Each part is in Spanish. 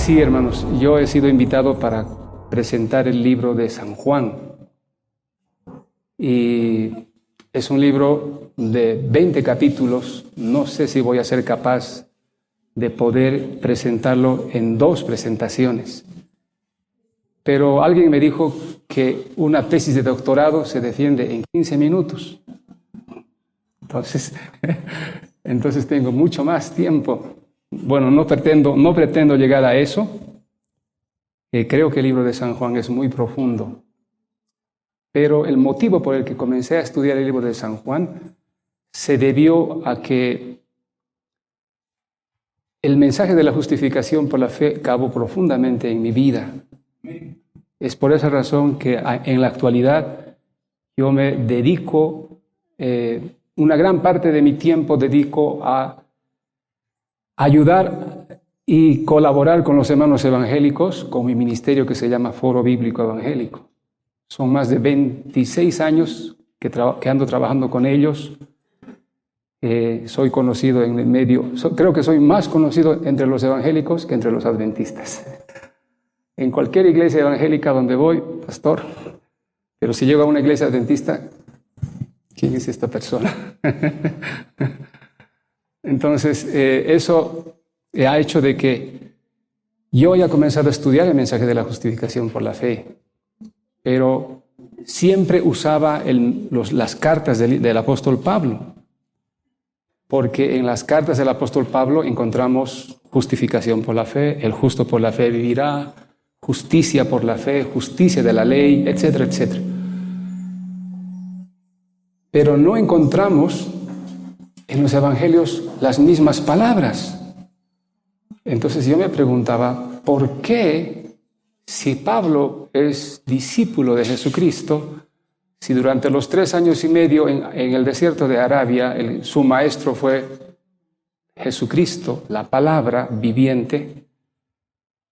Sí, hermanos, yo he sido invitado para presentar el libro de San Juan. Y es un libro de 20 capítulos. No sé si voy a ser capaz de poder presentarlo en 2 presentaciones. Pero alguien me dijo que una tesis de doctorado se defiende en 15 minutos. Entonces tengo mucho más tiempo. Bueno, no pretendo llegar a eso. Creo que el libro de San Juan es muy profundo. Pero el motivo por el que comencé a estudiar el libro de San Juan se debió a que el mensaje de la justificación por la fe caló profundamente en mi vida. Es por esa razón que en la actualidad yo me dedico, una gran parte de mi tiempo dedico a ayudar y colaborar con los hermanos evangélicos, con mi ministerio que se llama Foro Bíblico Evangélico. Son más de 26 años que ando trabajando con ellos. Soy conocido en el medio, creo que soy más conocido entre los evangélicos que entre los adventistas. En cualquier iglesia evangélica donde voy, pastor, pero si llego a una iglesia adventista, ¿quién es esta persona? Entonces, eso ha hecho de que yo haya comenzado a estudiar el mensaje de la justificación por la fe, pero siempre usaba las cartas del apóstol Pablo, porque en las cartas del apóstol Pablo encontramos justificación por la fe, el justo por la fe vivirá, justicia por la fe, justicia de la ley, etcétera, etcétera. Pero no encontramos en los evangelios las mismas palabras. Entonces yo me preguntaba, ¿por qué, si Pablo es discípulo de Jesucristo, si durante los 3 años y medio en el desierto de Arabia su maestro fue Jesucristo, la palabra viviente?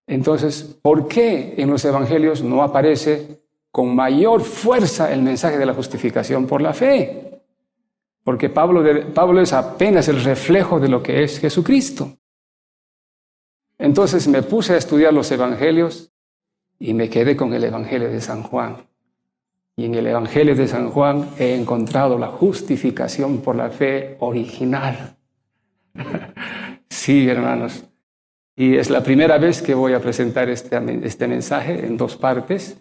Entonces, ¿por qué en los evangelios no aparece con mayor fuerza el mensaje de la justificación por la fe? Porque Pablo es apenas el reflejo de lo que es Jesucristo. Entonces me puse a estudiar los evangelios y me quedé con el evangelio de San Juan. Y en el evangelio de San Juan he encontrado la justificación por la fe original. Sí, hermanos. Y es la primera vez que voy a presentar este mensaje en 2 partes.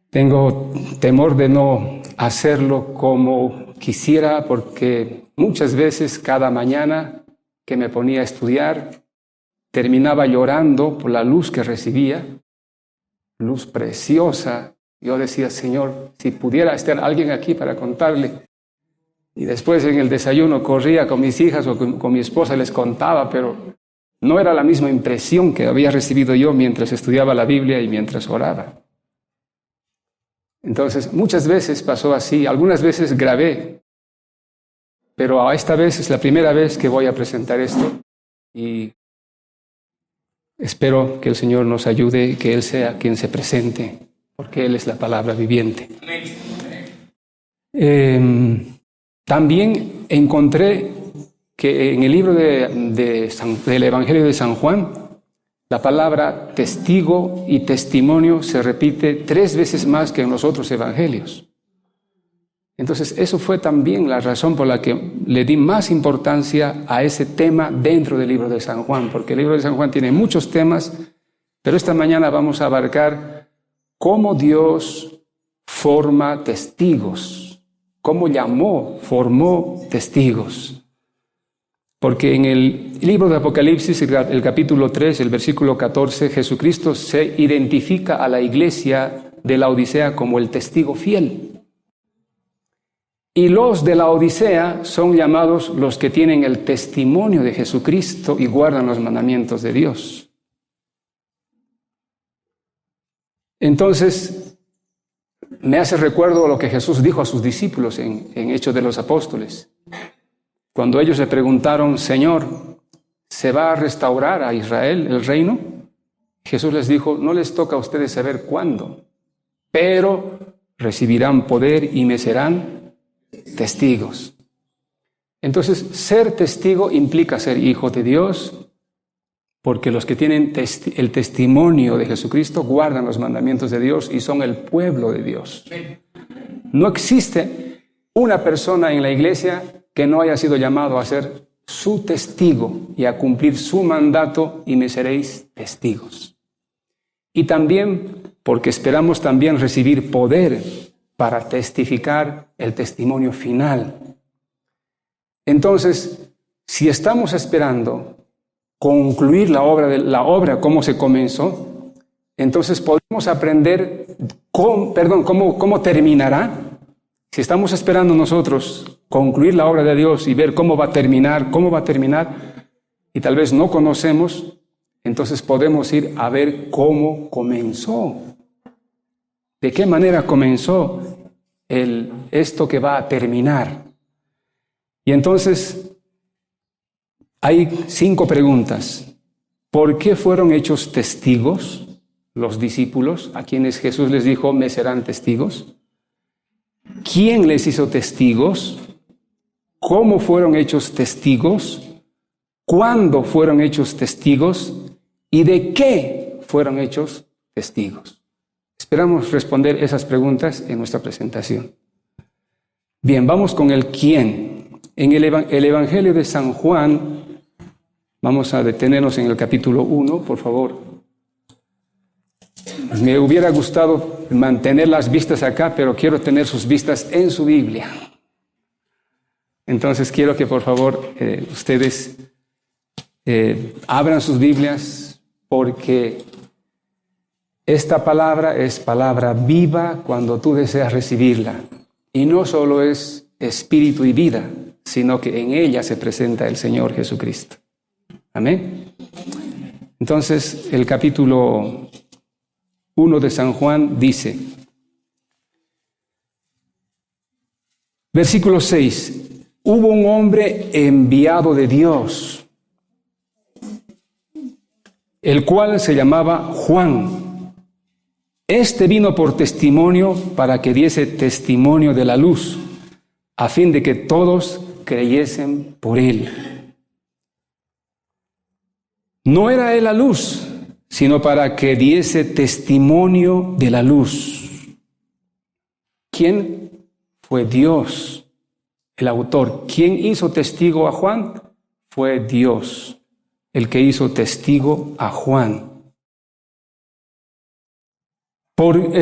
Tengo temor de no hacerlo como quisiera, porque muchas veces cada mañana que me ponía a estudiar, terminaba llorando por la luz que recibía, luz preciosa. Yo decía, Señor, si pudiera estar alguien aquí para contarle. Y después en el desayuno corría con mis hijas o con mi esposa, les contaba, pero no era la misma impresión que había recibido yo mientras estudiaba la Biblia y mientras oraba. Entonces, muchas veces pasó así, algunas veces grabé, pero esta vez es la primera vez que voy a presentar esto y espero que el Señor nos ayude, que Él sea quien se presente, porque Él es la palabra viviente. También encontré que en el libro del Evangelio de San Juan, la palabra testigo y testimonio se repite 3 veces más que en los otros evangelios. Entonces, eso fue también la razón por la que le di más importancia a ese tema dentro del libro de San Juan, porque el libro de San Juan tiene muchos temas, pero esta mañana vamos a abarcar cómo Dios forma testigos, cómo formó testigos. Porque en el libro de Apocalipsis, el capítulo 3, el versículo 14, Jesucristo se identifica a la iglesia de la Odisea como el testigo fiel. Y los de la Odisea son llamados los que tienen el testimonio de Jesucristo y guardan los mandamientos de Dios. Entonces, me hace recuerdo lo que Jesús dijo a sus discípulos en Hechos de los Apóstoles. Cuando ellos le preguntaron, Señor, ¿se va a restaurar a Israel el reino? Jesús les dijo, no les toca a ustedes saber cuándo, pero recibirán poder y me serán testigos. Entonces, ser testigo implica ser hijo de Dios, porque los que tienen el testimonio de Jesucristo guardan los mandamientos de Dios y son el pueblo de Dios. No existe una persona en la iglesia que no haya sido llamado a ser su testigo y a cumplir su mandato, y me seréis testigos. Y también porque esperamos también recibir poder para testificar el testimonio final. Entonces, si estamos esperando concluir la obra como se comenzó, entonces podemos aprender cómo terminará. Si estamos esperando nosotros concluir la obra de Dios y ver cómo va a terminar, y tal vez no conocemos, entonces podemos ir a ver cómo comenzó. ¿De qué manera comenzó esto que va a terminar? Y entonces hay 5 preguntas. ¿Por qué fueron hechos testigos los discípulos, a quienes Jesús les dijo, me serán testigos? ¿Quién les hizo testigos? ¿Cómo fueron hechos testigos? ¿Cuándo fueron hechos testigos? ¿Y de qué fueron hechos testigos? Esperamos responder esas preguntas en nuestra presentación. Bien, vamos con el quién. En el Evangelio de San Juan, vamos a detenernos en el capítulo 1, por favor. Me hubiera gustado mantener las vistas acá, pero quiero tener sus vistas en su Biblia. Entonces quiero que por favor ustedes abran sus Biblias, porque esta palabra es palabra viva cuando tú deseas recibirla. Y no solo es espíritu y vida, sino que en ella se presenta el Señor Jesucristo. Amén. Entonces el capítulo 1 de San Juan dice, versículo 6, hubo un hombre enviado de Dios, el cual se llamaba Juan. Este vino por testimonio para que diese testimonio de la luz, a fin de que todos creyesen por él. No era él la luz, sino para que diese testimonio de la luz. ¿Quién fue Dios, el autor? ¿Quién hizo testigo a Juan? Fue Dios, el que hizo testigo a Juan. ¿Por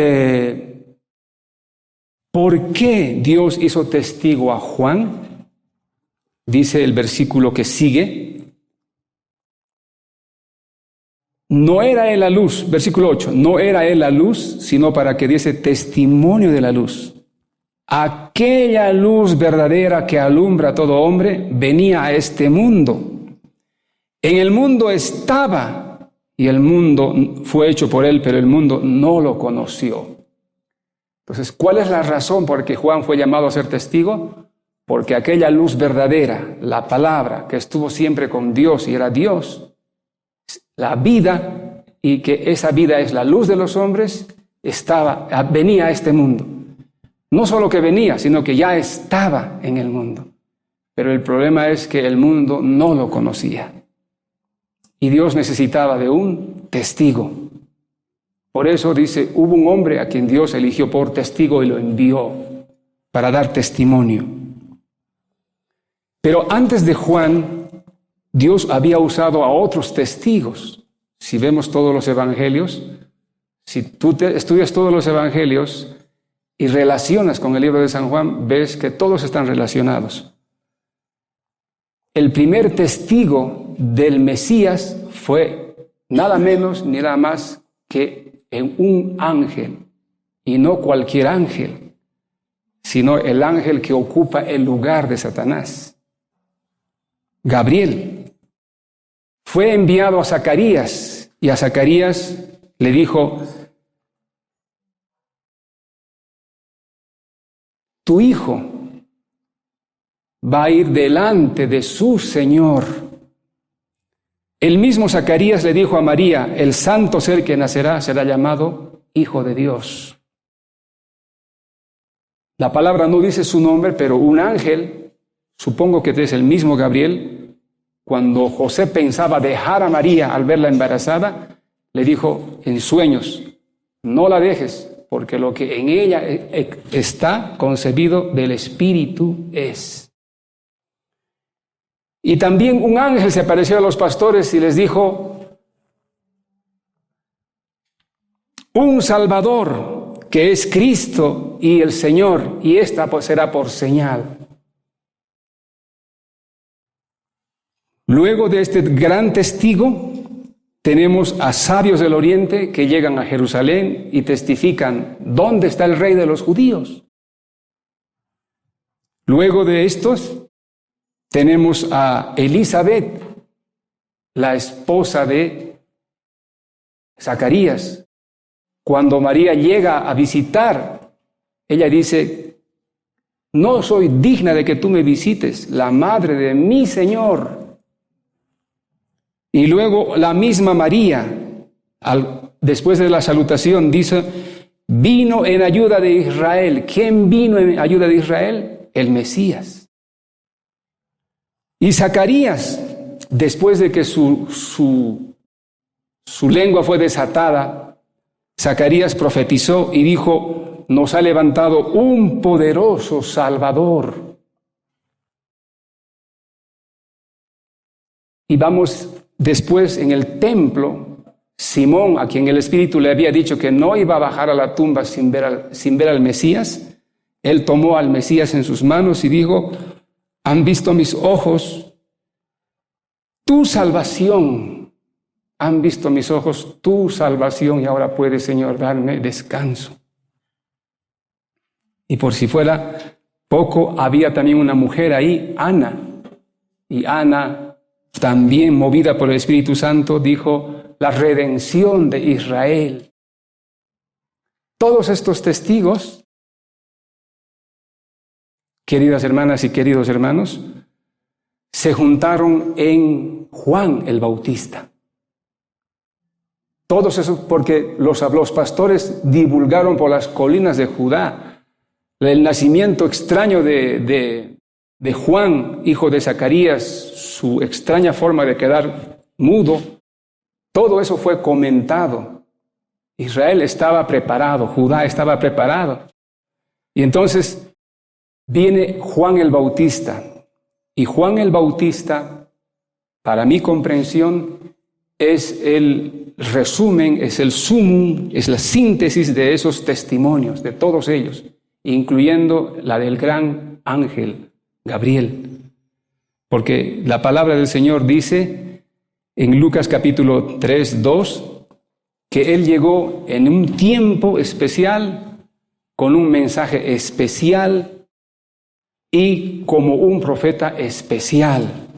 qué Dios hizo testigo a Juan? Dice el versículo que sigue. No era él la luz, versículo 8, no era él la luz, sino para que diese testimonio de la luz. Aquella luz verdadera que alumbra a todo hombre venía a este mundo. En el mundo estaba, y el mundo fue hecho por él, pero el mundo no lo conoció. Entonces, ¿cuál es la razón por la que Juan fue llamado a ser testigo? Porque aquella luz verdadera, la palabra que estuvo siempre con Dios y era Dios, la vida, y que esa vida es la luz de los hombres, venía a este mundo. No solo que venía, sino que ya estaba en el mundo. Pero el problema es que el mundo no lo conocía. Y Dios necesitaba de un testigo. Por eso dice, hubo un hombre a quien Dios eligió por testigo y lo envió para dar testimonio. Pero antes de Juan, Dios había usado a otros testigos. Si vemos todos los evangelios, si tú estudias todos los evangelios y relacionas con el libro de San Juan, ves que todos están relacionados. El primer testigo del Mesías fue nada menos ni nada más que un ángel, y no cualquier ángel, sino el ángel que ocupa el lugar de Satanás. Gabriel fue enviado a Zacarías, y a Zacarías le dijo, tu hijo va a ir delante de su Señor. El mismo Zacarías le dijo a María, el santo ser que nacerá será llamado Hijo de Dios. La palabra no dice su nombre, pero un ángel, supongo que es el mismo Gabriel, cuando José pensaba dejar a María al verla embarazada, le dijo en sueños, no la dejes, porque lo que en ella está concebido del Espíritu es. Y también un ángel se apareció a los pastores y les dijo, un Salvador, que es Cristo y el Señor, y esta pues será por señal. Luego de este gran testigo, tenemos a sabios del oriente que llegan a Jerusalén y testifican, ¿dónde está el rey de los judíos? Luego de estos, tenemos a Elizabeth, la esposa de Zacarías. Cuando María llega a visitar, ella dice, no soy digna de que tú me visites, la madre de mi Señor. Y luego la misma María, después de la salutación, dice, vino en ayuda de Israel. ¿Quién vino en ayuda de Israel? El Mesías. Y Zacarías, después de que su lengua fue desatada, Zacarías profetizó y dijo, nos ha levantado un poderoso Salvador. Y vamos después en el templo, Simón, a quien el Espíritu le había dicho que no iba a bajar a la tumba sin ver al Mesías, él tomó al Mesías en sus manos y dijo, han visto mis ojos tu salvación, han visto mis ojos tu salvación y ahora puedes, Señor, darme descanso. Y por si fuera poco, había también una mujer ahí, Ana, y Ana, también movida por el Espíritu Santo, dijo, la redención de Israel. Todos estos testigos, queridas hermanas y queridos hermanos, se juntaron en Juan el Bautista. Todos esos, porque los pastores divulgaron por las colinas de Judá el nacimiento extraño de Juan, hijo de Zacarías, su extraña forma de quedar mudo. Todo eso fue comentado. Israel estaba preparado, Judá estaba preparado. Y entonces viene Juan el Bautista. Y Juan el Bautista, para mi comprensión, es el resumen, es el sumum, es la síntesis de esos testimonios, de todos ellos, incluyendo la del gran ángel Gabriel. Porque la palabra del Señor dice en Lucas capítulo 3, 2, que Él llegó en un tiempo especial, con un mensaje especial y como un profeta especial.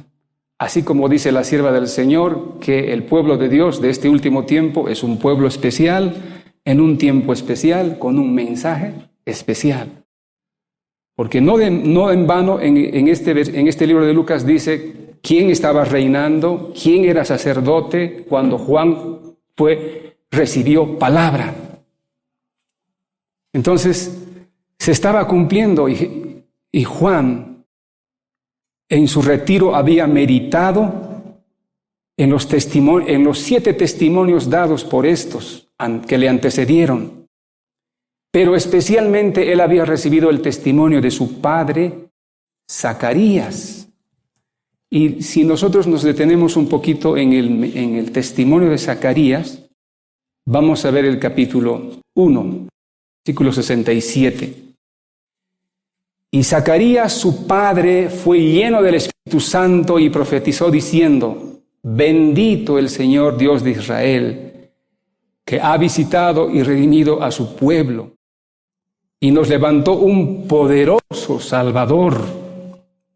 Así como dice la sierva del Señor, que el pueblo de Dios de este último tiempo es un pueblo especial, en un tiempo especial, con un mensaje especial. Porque no en vano en este libro de Lucas dice quién estaba reinando, quién era sacerdote cuando Juan recibió palabra. Entonces se estaba cumpliendo y Juan en su retiro había meditado en los 7 testimonios dados por estos que le antecedieron. Pero especialmente él había recibido el testimonio de su padre, Zacarías. Y si nosotros nos detenemos un poquito en el testimonio de Zacarías, vamos a ver el capítulo 1, versículo 67. Y Zacarías, su padre, fue lleno del Espíritu Santo y profetizó diciendo, bendito el Señor Dios de Israel, que ha visitado y redimido a su pueblo. Y nos levantó un poderoso Salvador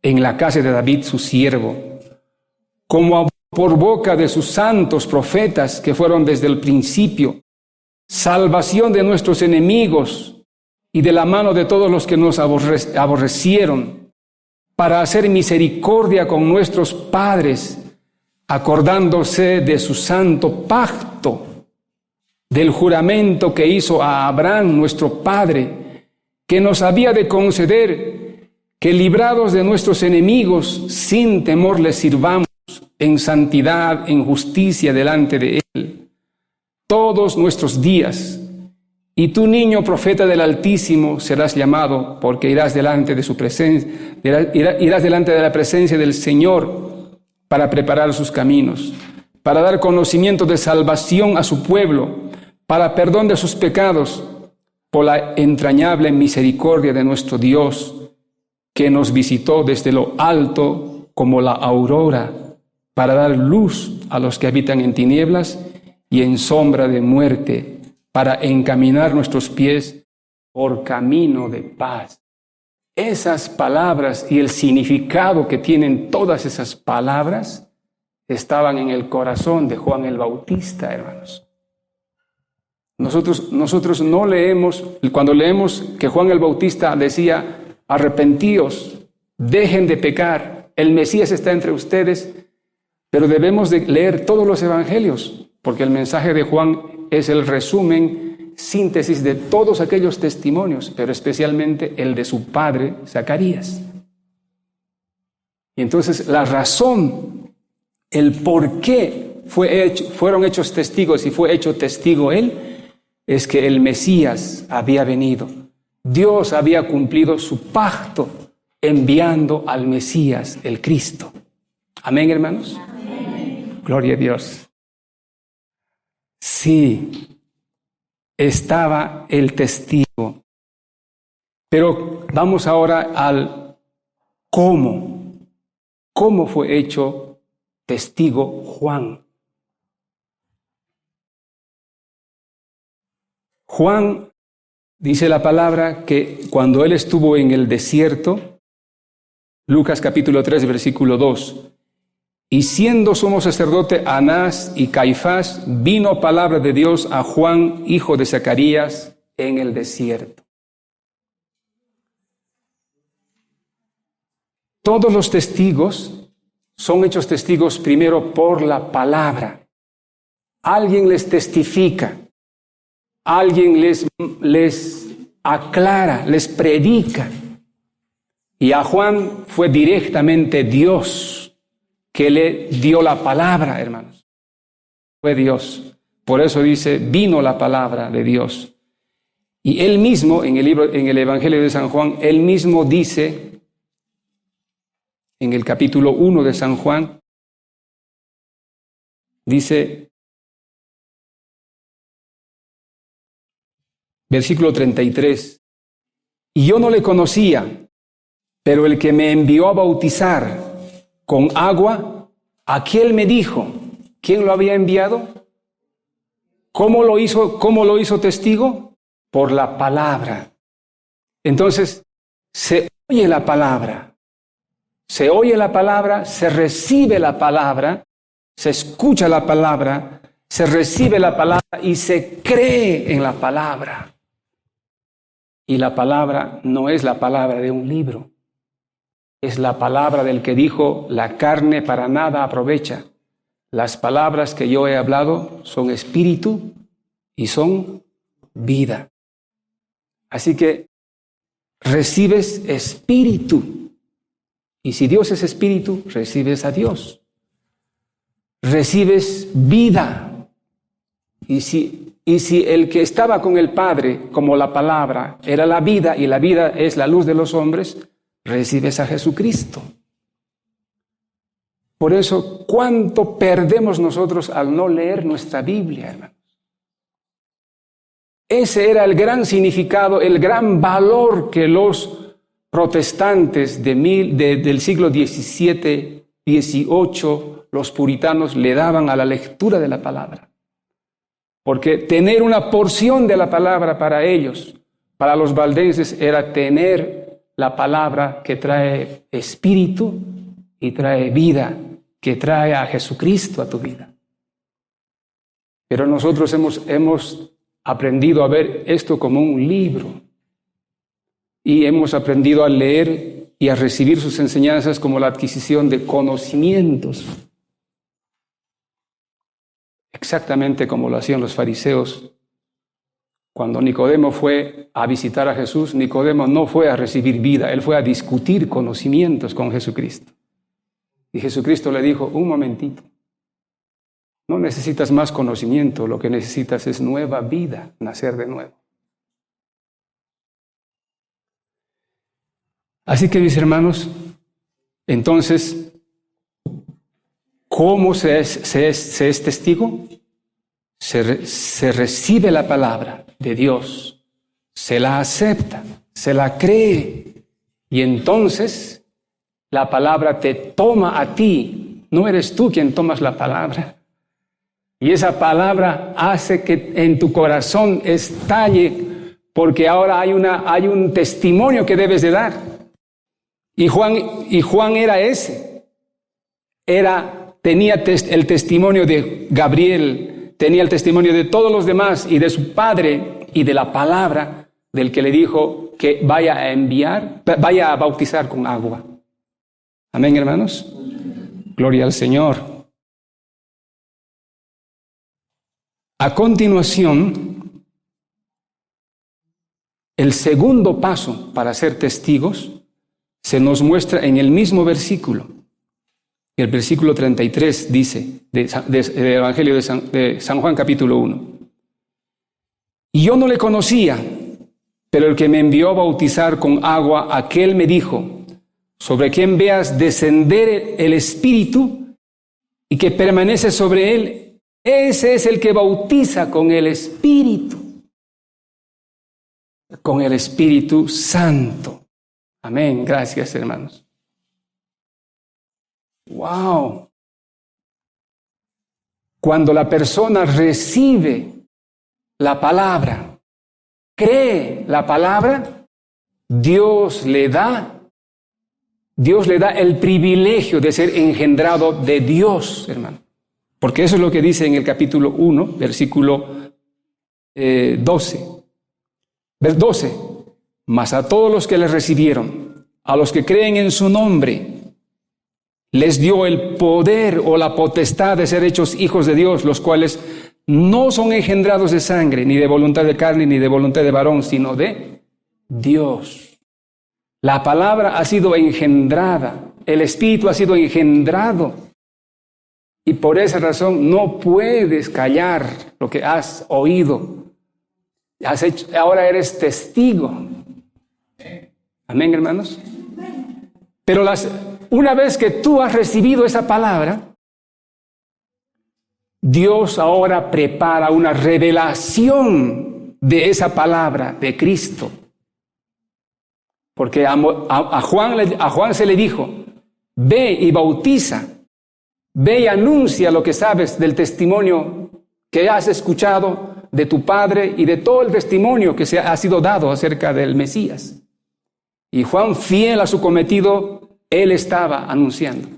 en la casa de David, su siervo, como por boca de sus santos profetas que fueron desde el principio, salvación de nuestros enemigos y de la mano de todos los que nos aborrecieron, para hacer misericordia con nuestros padres, acordándose de su santo pacto, del juramento que hizo a Abraham, nuestro padre, que nos había de conceder que librados de nuestros enemigos, sin temor les sirvamos en santidad, en justicia delante de Él, todos nuestros días. Y tú, niño profeta del Altísimo, serás llamado, porque irás delante de su presencia, irás delante de la presencia del Señor para preparar sus caminos, para dar conocimiento de salvación a su pueblo, para perdón de sus pecados, por la entrañable misericordia de nuestro Dios, que nos visitó desde lo alto como la aurora, para dar luz a los que habitan en tinieblas y en sombra de muerte, para encaminar nuestros pies por camino de paz. Esas palabras y el significado que tienen todas esas palabras estaban en el corazón de Juan el Bautista, hermanos. Nosotros no leemos, cuando leemos que Juan el Bautista decía, arrepentíos, dejen de pecar, el Mesías está entre ustedes, pero debemos de leer todos los evangelios, porque el mensaje de Juan es el resumen, síntesis de todos aquellos testimonios, pero especialmente el de su padre, Zacarías. Y entonces la razón, el por qué fueron hechos testigos y fue hecho testigo él, es que el Mesías había venido. Dios había cumplido su pacto enviando al Mesías, el Cristo. Amén, hermanos. Amén. Gloria a Dios. Sí, estaba el testigo. Pero vamos ahora al cómo. ¿Cómo fue hecho testigo Juan? Juan, dice la palabra, que cuando él estuvo en el desierto, Lucas capítulo 3, versículo 2, y siendo sumo sacerdote Anás y Caifás, vino palabra de Dios a Juan, hijo de Zacarías, en el desierto. Todos los testigos son hechos testigos primero por la palabra. Alguien les testifica, alguien les aclara, les predica. Y a Juan fue directamente Dios que le dio la palabra, hermanos. Fue Dios. Por eso dice, vino la palabra de Dios. Y él mismo, en el Evangelio de San Juan, él mismo dice, en el capítulo 1 de San Juan, dice, versículo 33, y yo no le conocía, pero el que me envió a bautizar con agua, aquel me dijo, ¿quién lo había enviado? ¿Cómo lo hizo testigo? Por la palabra. Entonces, se oye la palabra, se recibe la palabra, se escucha la palabra, se recibe la palabra y se cree en la palabra. Y la palabra no es la palabra de un libro. Es la palabra del que dijo, la carne para nada aprovecha. Las palabras que yo he hablado son espíritu y son vida. Así que recibes espíritu. Y si Dios es espíritu, recibes a Dios. Recibes vida. Y si el que estaba con el Padre, como la palabra, era la vida, y la vida es la luz de los hombres, recibes a Jesucristo. Por eso, ¿cuánto perdemos nosotros al no leer nuestra Biblia, hermanos? Ese era el gran significado, el gran valor que los protestantes del siglo XVII, XVIII, los puritanos le daban a la lectura de la palabra. Porque tener una porción de la palabra para ellos, para los valdenses, era tener la palabra que trae espíritu y trae vida, que trae a Jesucristo a tu vida. Pero nosotros hemos aprendido a ver esto como un libro y hemos aprendido a leer y a recibir sus enseñanzas como la adquisición de conocimientos, exactamente como lo hacían los fariseos. Cuando Nicodemo fue a visitar a Jesús, Nicodemo no fue a recibir vida, él fue a discutir conocimientos con Jesucristo. Y Jesucristo le dijo, un momentito, no necesitas más conocimiento, lo que necesitas es nueva vida, nacer de nuevo. Así que mis hermanos, entonces, ¿cómo se es testigo? Se recibe la palabra de Dios, se la acepta, se la cree, y entonces la palabra te toma a ti, no eres tú quien tomas la palabra. Y esa palabra hace que en tu corazón estalle, porque ahora hay un testimonio que debes de dar. Y Juan era ese. Tenía el testimonio de Gabriel, tenía el testimonio de todos los demás y de su padre y de la palabra del que le dijo que vaya a bautizar con agua. Amén, hermanos. Gloria al Señor. A continuación, el segundo paso para ser testigos se nos muestra en el mismo versículo. El versículo 33 dice, del Evangelio de San Juan capítulo 1. Y yo no le conocía, pero el que me envió a bautizar con agua, aquel me dijo, sobre quien veas descender el Espíritu y que permanece sobre él, ese es el que bautiza con el Espíritu Santo. Amén, gracias hermanos. ¡Wow! Cuando la persona recibe la palabra, cree la palabra, Dios le da el privilegio de ser engendrado de Dios, hermano. Porque eso es lo que dice en el capítulo 1, versículo 12. Vers 12. Mas a todos los que le recibieron, a los que creen en su nombre, les dio el poder o la potestad de ser hechos hijos de Dios, los cuales no son engendrados de sangre, ni de voluntad de carne, ni de voluntad de varón, sino de Dios. La palabra ha sido engendrada, el Espíritu ha sido engendrado. Y por esa razón no puedes callar lo que has oído. Ahora eres testigo. Amén, hermanos. Pero una vez que tú has recibido esa palabra, Dios ahora prepara una revelación de esa palabra de Cristo. Porque a Juan se le dijo, ve y bautiza, ve y anuncia lo que sabes del testimonio que has escuchado de tu Padre y de todo el testimonio que ha sido dado acerca del Mesías. Y Juan, fiel a su cometido, él estaba anunciando.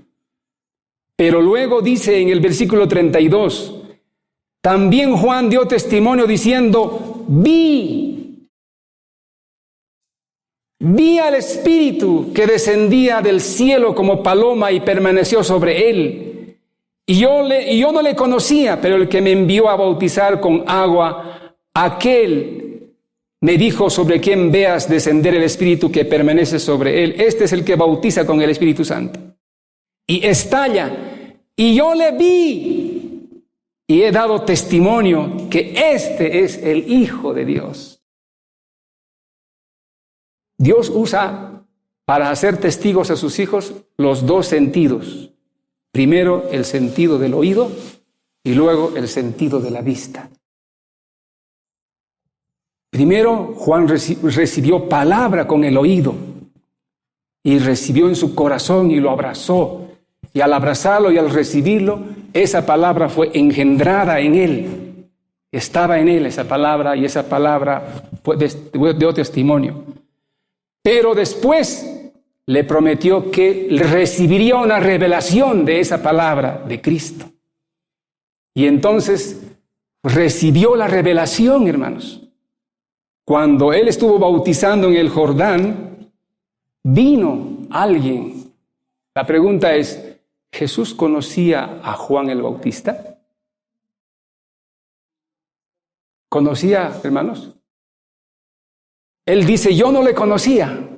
Pero luego dice en el versículo 32, también Juan dio testimonio diciendo, vi al Espíritu que descendía del cielo como paloma y permaneció sobre él. Y yo no le conocía, pero el que me envió a bautizar con agua, aquel me dijo, sobre quien veas descender el Espíritu que permanece sobre él. Este es el que bautiza con el Espíritu Santo. Y estalla. Y yo le vi. Y he dado testimonio que este es el Hijo de Dios. Dios usa para hacer testigos a sus hijos los dos sentidos. Primero el sentido del oído y luego el sentido de la vista. Primero, Juan recibió palabra con el oído y recibió en su corazón y lo abrazó. Y al abrazarlo y al recibirlo, esa palabra fue engendrada en él. Estaba en él esa palabra y esa palabra dio testimonio. Pero después le prometió que recibiría una revelación de esa palabra de Cristo. Y entonces recibió la revelación, hermanos. Cuando él estuvo bautizando en el Jordán, vino alguien. La pregunta es, ¿Jesús conocía a Juan el Bautista? ¿Conocía, hermanos? Él dice, yo no le conocía.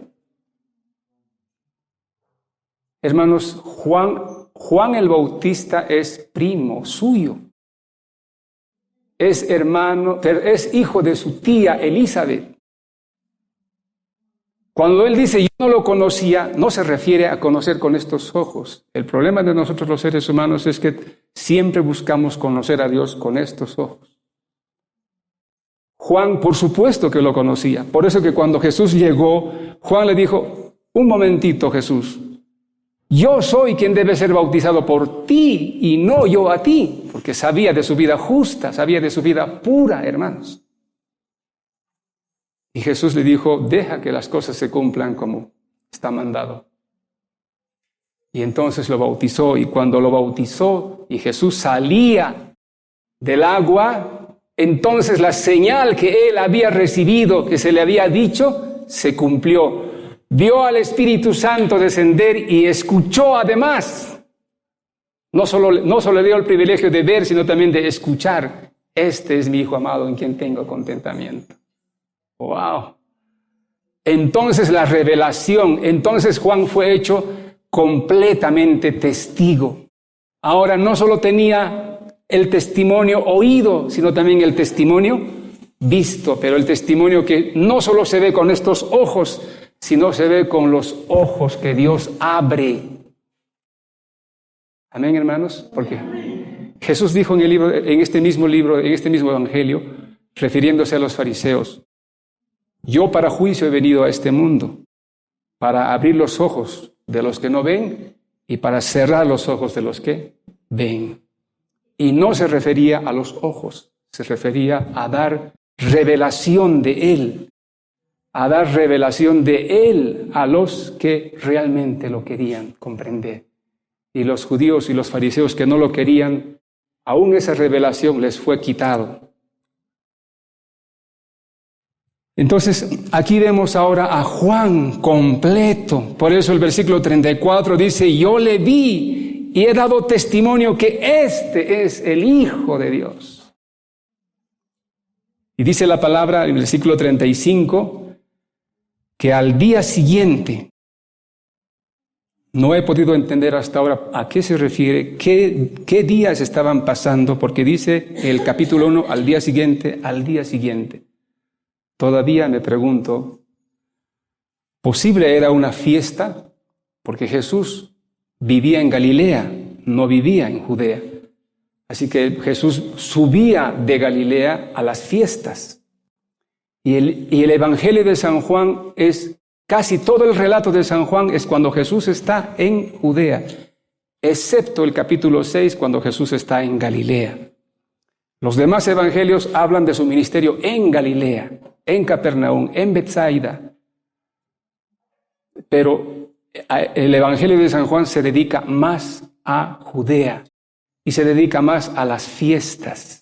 Hermanos, Juan Juan el Bautista es primo suyo. Es hermano, es hijo de su tía Elizabeth. Cuando él dice, yo no lo conocía, no se refiere a conocer con estos ojos. El problema de nosotros los seres humanos es que siempre buscamos conocer a Dios con estos ojos. Juan, por supuesto que lo conocía. Por eso que cuando Jesús llegó, Juan le dijo, un momentito, Jesús, yo soy quien debe ser bautizado por ti y no yo a ti, porque sabía de su vida justa, sabía de su vida pura, hermanos. Y Jesús le dijo, deja que las cosas se cumplan como está mandado. Y entonces lo bautizó, y cuando lo bautizó y Jesús salía del agua, entonces la señal que él había recibido, que se le había dicho, se cumplió. Vio al Espíritu Santo descender y escuchó además. No solo le dio el privilegio de ver, sino también de escuchar. Este es mi Hijo amado en quien tengo contentamiento. ¡Wow! Entonces la revelación, entonces Juan fue hecho completamente testigo. Ahora no solo tenía el testimonio oído, sino también el testimonio visto, pero el testimonio que no solo se ve con estos ojos, sino se ve con los ojos que Dios abre. Amén, hermanos, porque Jesús dijo en este mismo evangelio, refiriéndose a los fariseos, yo para juicio he venido a este mundo, para abrir los ojos de los que no ven y para cerrar los ojos de los que ven. Y no se refería a los ojos, se refería a dar revelación de Él, a dar revelación de Él a los que realmente lo querían comprender. Y los judíos y los fariseos que no lo querían, aún esa revelación les fue quitado. Entonces, aquí vemos ahora a Juan completo. Por eso el versículo 34 dice, yo le vi y he dado testimonio que este es el Hijo de Dios. Y dice la palabra en el versículo 35, que al día siguiente, no he podido entender hasta ahora a qué se refiere, qué días estaban pasando, porque dice el capítulo 1, al día siguiente. Todavía me pregunto, ¿posible era una fiesta? Porque Jesús vivía en Galilea, no vivía en Judea. Así que Jesús subía de Galilea a las fiestas. Y el Evangelio de San Juan es, casi todo el relato de San Juan es cuando Jesús está en Judea, excepto el capítulo 6 cuando Jesús está en Galilea. Los demás evangelios hablan de su ministerio en Galilea, en Capernaum, en Betsaida. Pero el Evangelio de San Juan se dedica más a Judea y se dedica más a las fiestas.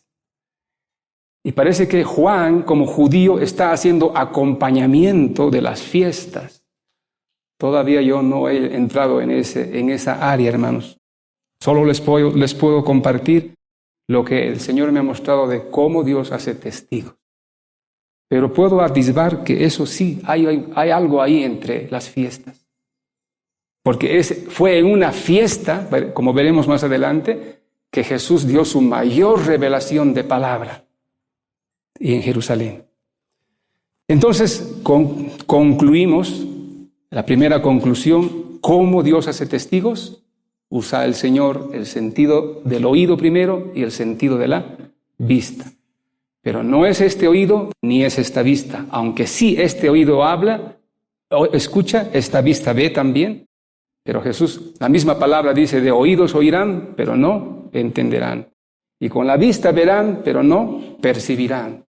Y parece que Juan, como judío, está haciendo acompañamiento de las fiestas. Todavía yo no he entrado en esa área, hermanos. Solo les puedo compartir lo que el Señor me ha mostrado de cómo Dios hace testigos. Pero puedo atisbar que eso sí, hay algo ahí entre las fiestas. Porque fue en una fiesta, como veremos más adelante, que Jesús dio su mayor revelación de palabra. Y en Jerusalén. Entonces, concluimos, la primera conclusión, ¿cómo Dios hace testigos? Usa el Señor el sentido del oído primero y el sentido de la vista. Pero no es este oído ni es esta vista, aunque sí este oído habla, escucha, esta vista ve también. Pero Jesús, la misma palabra dice, de oídos oirán, pero no entenderán. Y con la vista verán, pero no percibirán.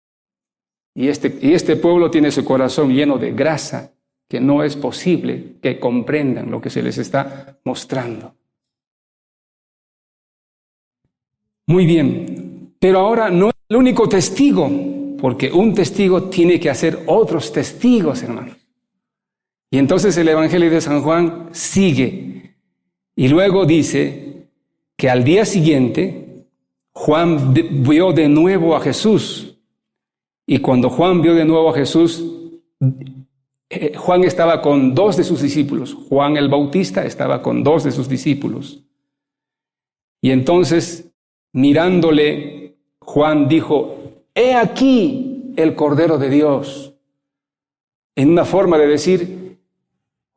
Y este pueblo tiene su corazón lleno de grasa, que no es posible que comprendan lo que se les está mostrando. Muy bien, pero ahora no es el único testigo, porque un testigo tiene que hacer otros testigos, hermanos. Y entonces el Evangelio de San Juan sigue, y luego dice que al día siguiente Juan vio de nuevo a Jesús. Y cuando Juan vio de nuevo a Jesús, Juan estaba con 2 de sus discípulos. Juan el Bautista estaba con 2 de sus discípulos. Y entonces, mirándole, Juan dijo, «He aquí el Cordero de Dios». En una forma de decir,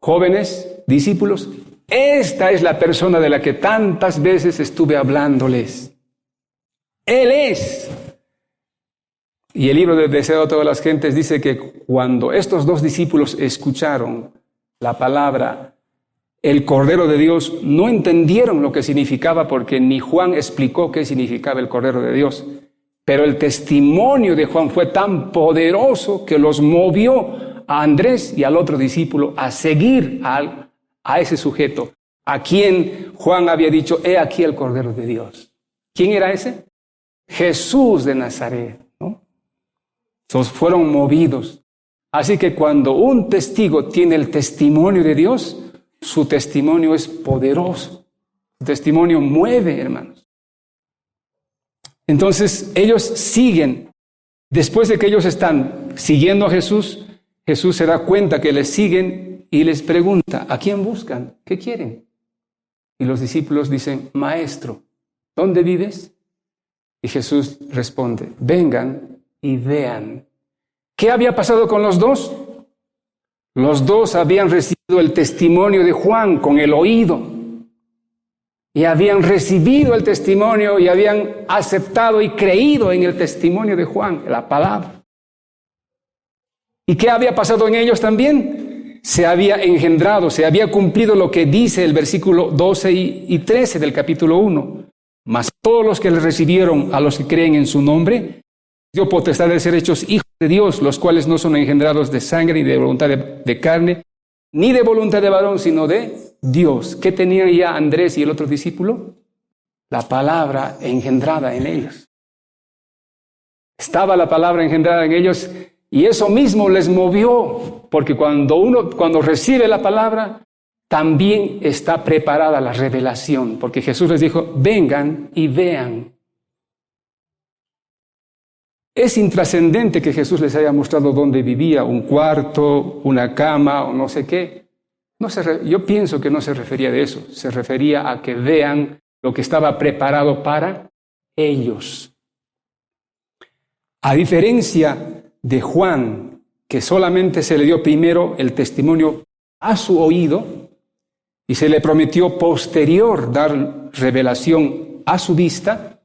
jóvenes, discípulos, esta es la persona de la que tantas veces estuve hablándoles. Él es. Y el libro de Deseo a todas las gentes dice que cuando estos dos discípulos escucharon la palabra, el Cordero de Dios, no entendieron lo que significaba porque ni Juan explicó qué significaba el Cordero de Dios. Pero el testimonio de Juan fue tan poderoso que los movió a Andrés y al otro discípulo a seguir a ese sujeto, a quien Juan había dicho, «He aquí el Cordero de Dios». ¿Quién era ese? Jesús de Nazaret, ¿no? Entonces fueron movidos. Así que cuando un testigo tiene el testimonio de Dios, su testimonio es poderoso. Su testimonio mueve, hermanos. Entonces ellos siguen. Después de que ellos están siguiendo a Jesús, Jesús se da cuenta que les siguen y les pregunta, ¿a quién buscan? ¿Qué quieren? Y los discípulos dicen, «Maestro, ¿dónde vives?» Y Jesús responde, «Vengan y vean». ¿Qué había pasado con los dos? Los dos habían recibido el testimonio de Juan con el oído. Y habían recibido el testimonio y habían aceptado y creído en el testimonio de Juan, la palabra. ¿Y qué había pasado en ellos también? Se había engendrado, se había cumplido lo que dice el versículo 12 y 13 del capítulo 1. Mas todos los que le recibieron, a los que creen en su nombre, dio potestad de ser hechos hijos de Dios, los cuales no son engendrados de sangre, ni de voluntad de carne, ni de voluntad de varón, sino de Dios. ¿Qué tenían ya Andrés y el otro discípulo? La palabra engendrada en ellos. Estaba la palabra engendrada en ellos y eso mismo les movió, porque cuando recibe la palabra, también está preparada la revelación, porque Jesús les dijo, vengan y vean. Es intrascendente que Jesús les haya mostrado dónde vivía, un cuarto, una cama o no sé qué. Yo pienso que no se refería a eso, se refería a que vean lo que estaba preparado para ellos. A diferencia de Juan, que solamente se le dio primero el testimonio a su oído y se le prometió posterior dar revelación a su vista,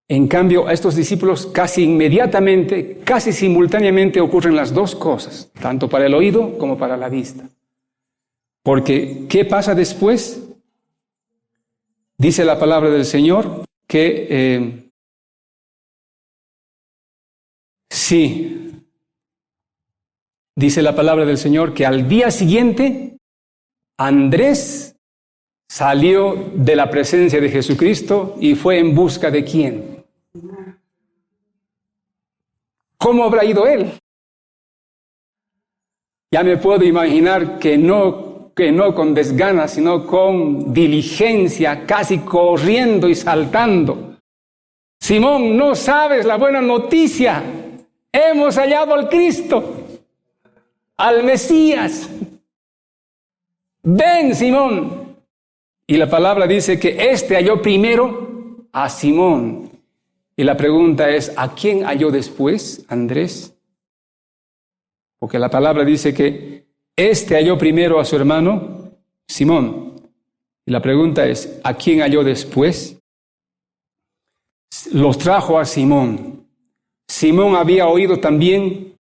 en cambio a estos discípulos casi inmediatamente, casi simultáneamente ocurren las dos cosas, tanto para el oído como para la vista. Porque, ¿qué pasa después? Dice la palabra del Señor que dice la palabra del Señor que al día siguiente Andrés salió de la presencia de Jesucristo y fue en busca de ¿quién? ¿Cómo habrá ido él? Ya me puedo imaginar que no con desgana, sino con diligencia, casi corriendo y saltando. Simón, no sabes la buena noticia. Hemos hallado al Cristo, al Mesías. Ven, Simón. Y la palabra dice que halló primero a Simón. Y la pregunta es, ¿a quién halló después, Andrés? Porque la palabra dice que halló primero a su hermano, Simón. Y la pregunta es, ¿a quién halló después? Los trajo a Simón. Simón había oído también,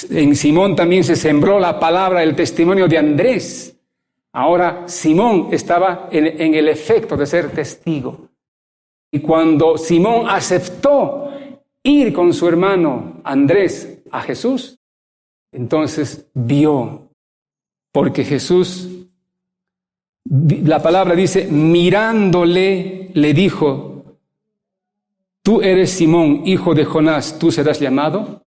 en Simón también se sembró la palabra, el testimonio de Andrés. Ahora Simón estaba en el efecto de ser testigo. Y cuando Simón aceptó ir con su hermano Andrés a Jesús, entonces vio, porque Jesús, la palabra dice, mirándole, le dijo, tú eres Simón, hijo de Jonás, tú serás llamado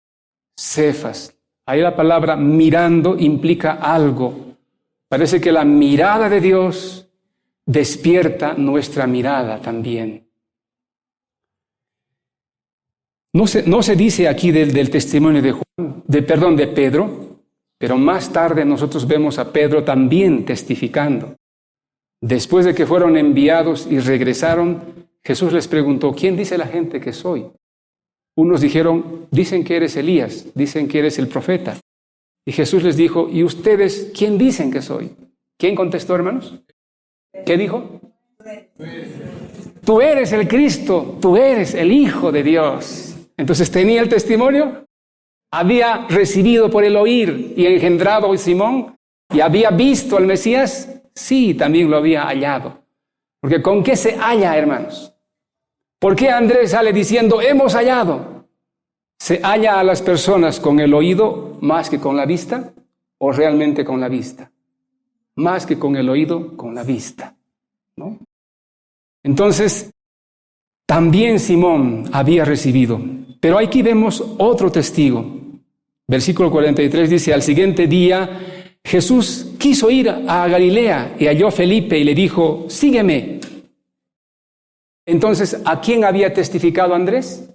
Cefas. Ahí la palabra mirando implica algo. Parece que la mirada de Dios despierta nuestra mirada también. No se dice aquí del testimonio de Pedro, pero más tarde nosotros vemos a Pedro también testificando. Después de que fueron enviados y regresaron, Jesús les preguntó, ¿quién dice la gente que soy? Unos dijeron, dicen que eres Elías, dicen que eres el profeta. Y Jesús les dijo, ¿y ustedes quién dicen que soy? ¿Quién contestó, hermanos? ¿Qué dijo? Tú eres el Cristo, tú eres el Hijo de Dios. Entonces tenía el testimonio, había recibido por el oír y engendrado a Simón, y había visto al Mesías. Sí, también lo había hallado. Porque ¿con qué se halla, hermanos? ¿Por qué Andrés sale diciendo, hemos hallado? ¿Se halla a las personas con el oído más que con la vista? ¿O realmente con la vista? Más que con el oído, con la vista, ¿no? Entonces, también Simón había recibido. Pero aquí vemos otro testigo. Versículo 43 dice, al siguiente día Jesús quiso ir a Galilea y halló a Felipe y le dijo, sígueme. Entonces, ¿a quién había testificado Andrés?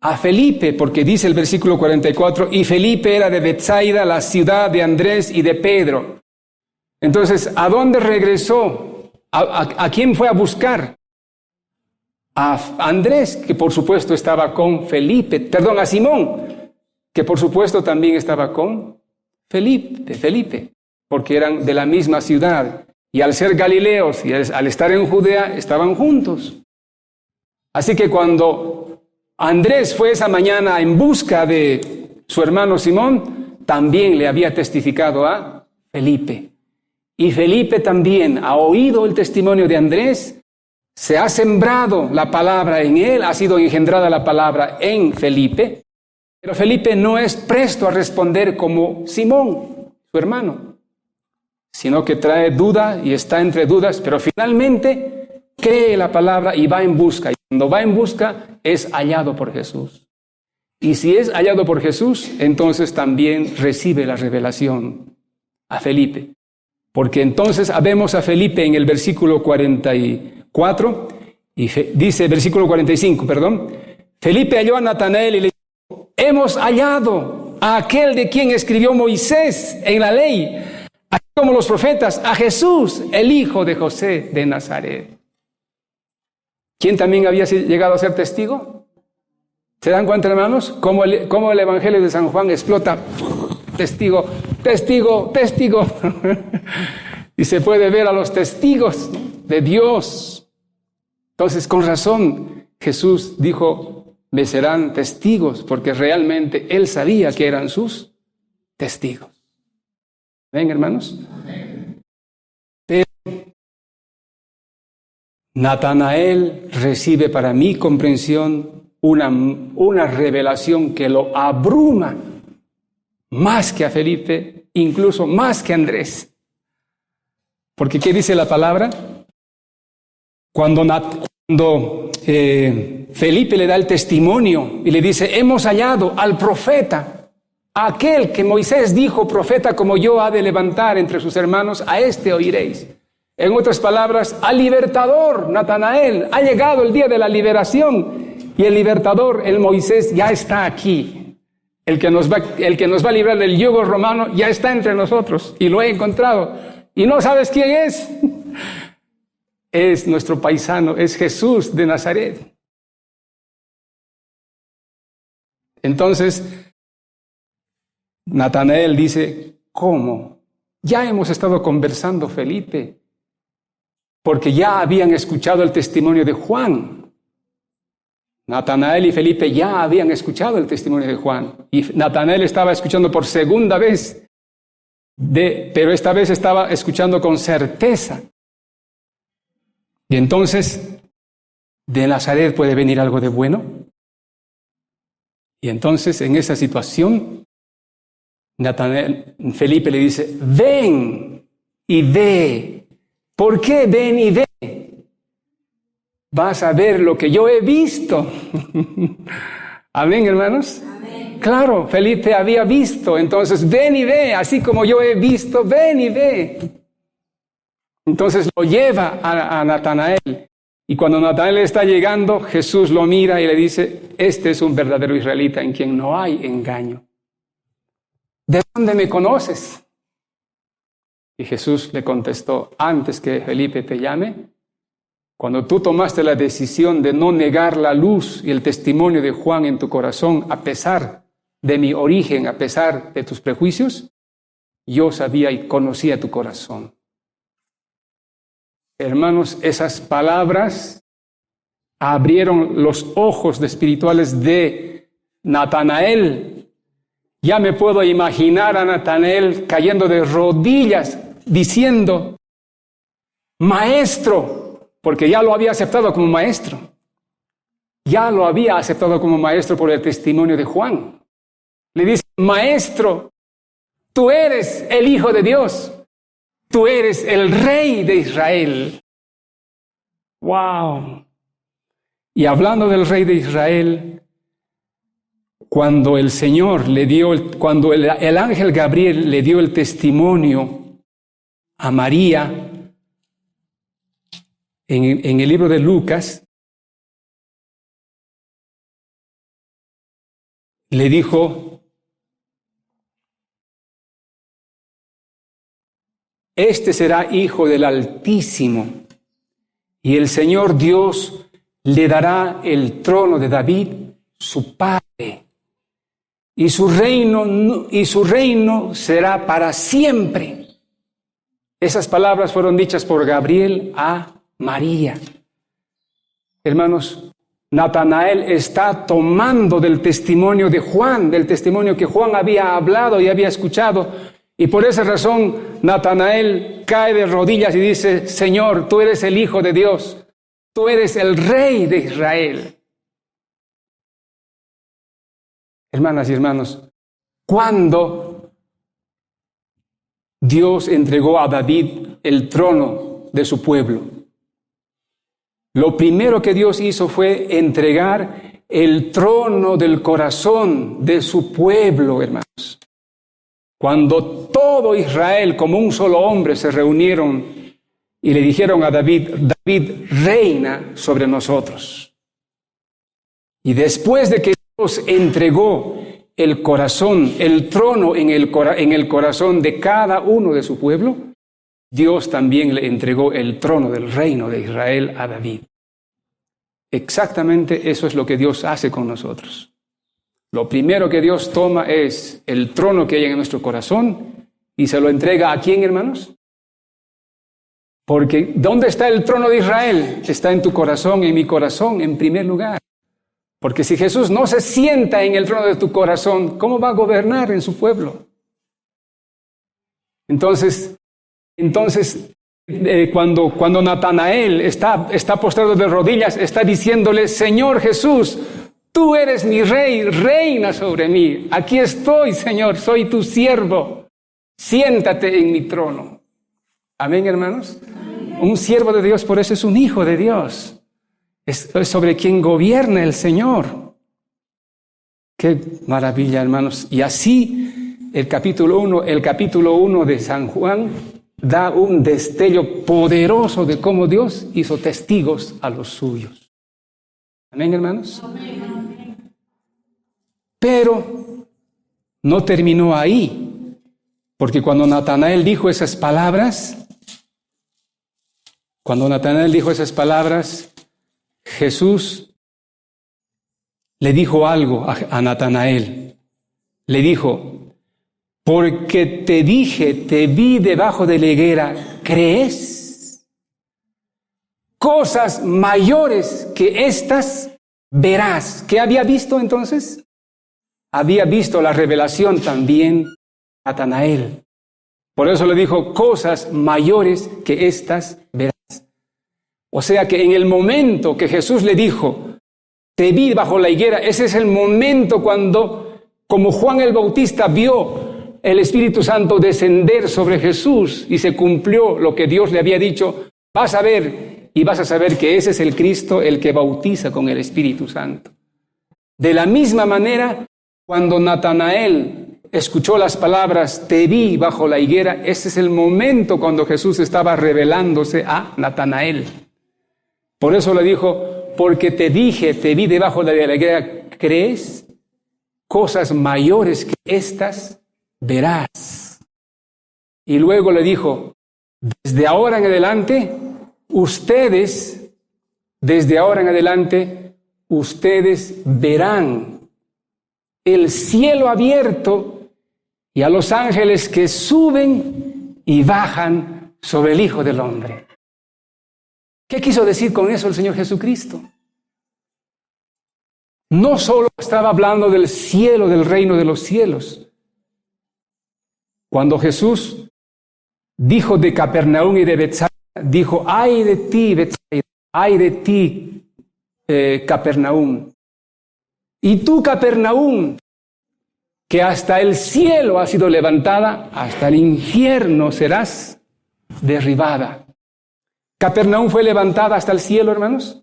A Felipe, porque dice el versículo 44, y Felipe era de Betsaida, la ciudad de Andrés y de Pedro. Entonces, ¿a dónde regresó? ¿A quién fue a buscar? A Andrés, que por supuesto estaba con Felipe, a Simón, que por supuesto también estaba con Felipe, porque eran de la misma ciudad, y al ser galileos y al estar en Judea, estaban juntos. Así que cuando Andrés fue esa mañana en busca de su hermano Simón, también le había testificado a Felipe. Y Felipe también ha oído el testimonio de Andrés, se ha sembrado la palabra en él, ha sido engendrada la palabra en Felipe, pero Felipe no es presto a responder como Simón, su hermano, sino que trae duda y está entre dudas, pero finalmente cree la palabra y va en busca. Y cuando va en busca es hallado por Jesús. Y si es hallado por Jesús, entonces también recibe la revelación a Felipe. Porque entonces vemos a Felipe en el versículo 44, y dice, versículo 45, Felipe halló a Natanael y le dijo, hemos hallado a aquel de quien escribió Moisés en la ley, así como los profetas, a Jesús, el hijo de José de Nazaret. ¿Quién también había llegado a ser testigo? ¿Se dan cuenta, hermanos? Cómo el Evangelio de San Juan explota. Testigo. Y se puede ver a los testigos de Dios. Entonces, con razón, Jesús dijo, me serán testigos, porque realmente Él sabía que eran sus testigos. ¿Ven, hermanos? Pero Natanael recibe para mi comprensión una revelación que lo abruma más que a Felipe, incluso más que a Andrés. Porque ¿qué dice la palabra? Cuando Felipe le da el testimonio y le dice, hemos hallado al profeta, aquel que Moisés dijo, profeta como yo ha de levantar entre sus hermanos, a este oiréis. En otras palabras, al libertador, Natanael, ha llegado el día de la liberación y el libertador, el Moisés, ya está aquí. El que nos va a librar del yugo romano ya está entre nosotros y lo he encontrado. ¿Y no sabes quién es? Es nuestro paisano, es Jesús de Nazaret. Entonces, Natanael dice, ¿cómo? Ya hemos estado conversando, Felipe, porque ya habían escuchado el testimonio de Juan. Natanael y Felipe ya habían escuchado el testimonio de Juan. Y Natanael estaba escuchando por segunda vez, pero esta vez estaba escuchando con certeza. Y entonces, ¿de Nazaret puede venir algo de bueno? Y entonces, en esa situación, Felipe le dice, ven y ve. ¿Por qué ven y ve? Vas a ver lo que yo he visto. Amén, hermanos. Amén. Claro, Felipe había visto, entonces ven y ve, así como yo he visto, ven y ve. Entonces lo lleva a Natanael. Y cuando Natanael está llegando, Jesús lo mira y le dice, este es un verdadero israelita en quien no hay engaño. ¿De dónde me conoces? Y Jesús le contestó, antes que Felipe te llame, cuando tú tomaste la decisión de no negar la luz y el testimonio de Juan en tu corazón, a pesar de mi origen, a pesar de tus prejuicios, yo sabía y conocía tu corazón. Hermanos, esas palabras abrieron los ojos espirituales de Natanael. Ya me puedo imaginar a Natanael cayendo de rodillas, diciendo, Maestro, porque ya lo había aceptado como maestro. Ya lo había aceptado como maestro por el testimonio de Juan. Le dice, Maestro, tú eres el Hijo de Dios. Tú eres el Rey de Israel. ¡Wow! Y hablando del Rey de Israel, cuando el Señor cuando el ángel Gabriel le dio el testimonio a María, en el libro de Lucas, le dijo, este será hijo del Altísimo, y el Señor Dios le dará el trono de David, su padre, y su reino será para siempre. Esas palabras fueron dichas por Gabriel a María. Hermanos, Natanael está tomando del testimonio de Juan, del testimonio que Juan había hablado y había escuchado, y por esa razón Natanael cae de rodillas y dice, Señor, tú eres el Hijo de Dios, tú eres el Rey de Israel. Hermanas y hermanos, cuando Dios entregó a David el trono de su pueblo, lo primero que Dios hizo fue entregar el trono del corazón de su pueblo, hermanos. Cuando todo Israel, como un solo hombre, se reunieron y le dijeron a David, David, reina sobre nosotros. Y después de que Dios entregó el corazón, el trono en el corazón de cada uno de su pueblo, Dios también le entregó el trono del reino de Israel a David. Exactamente eso es lo que Dios hace con nosotros. Lo primero que Dios toma es el trono que hay en nuestro corazón y se lo entrega ¿a quién, hermanos? Porque ¿dónde está el trono de Israel? Está en tu corazón, en mi corazón, en primer lugar. Porque si Jesús no se sienta en el trono de tu corazón, ¿cómo va a gobernar en su pueblo? Entonces cuando Natanael está postrado de rodillas, está diciéndole, Señor Jesús, tú eres mi Rey, reina sobre mí. Aquí estoy, Señor, soy tu siervo. Siéntate en mi trono. Amén, hermanos. Un siervo de Dios, por eso es un hijo de Dios. Es sobre quien gobierna el Señor. Qué maravilla, hermanos. Y así el capítulo 1 de San Juan da un destello poderoso de cómo Dios hizo testigos a los suyos. Amén, hermanos. Amén. Pero no terminó ahí, porque cuando Natanael dijo esas palabras, Jesús le dijo algo a Natanael. Le dijo, porque te dije, te vi debajo de la higuera, ¿crees? Cosas mayores que estas verás. ¿Qué había visto entonces? Había visto la revelación también Natanael. Por eso le dijo, cosas mayores que estas verás. O sea que en el momento que Jesús le dijo, te vi bajo la higuera, ese es el momento cuando, como Juan el Bautista vio el Espíritu Santo descender sobre Jesús y se cumplió lo que Dios le había dicho, vas a ver y vas a saber que ese es el Cristo, el que bautiza con el Espíritu Santo. De la misma manera, cuando Natanael escuchó las palabras, te vi bajo la higuera, ese es el momento cuando Jesús estaba revelándose a Natanael. Por eso le dijo, porque te dije, te vi debajo de la higuera, ¿crees? Cosas mayores que estas verás. Y luego le dijo, desde ahora en adelante, ustedes verán el cielo abierto y a los ángeles que suben y bajan sobre el Hijo del Hombre. ¿Qué quiso decir con eso el Señor Jesucristo? No solo estaba hablando del cielo, del reino de los cielos. Cuando Jesús dijo de Capernaum y de Betsaida, dijo, ay de ti, Betsaida, ay de ti, Capernaum. Y tú, Capernaum, que hasta el cielo has sido levantada, hasta el infierno serás derribada. ¿Capernaum fue levantada hasta el cielo, hermanos?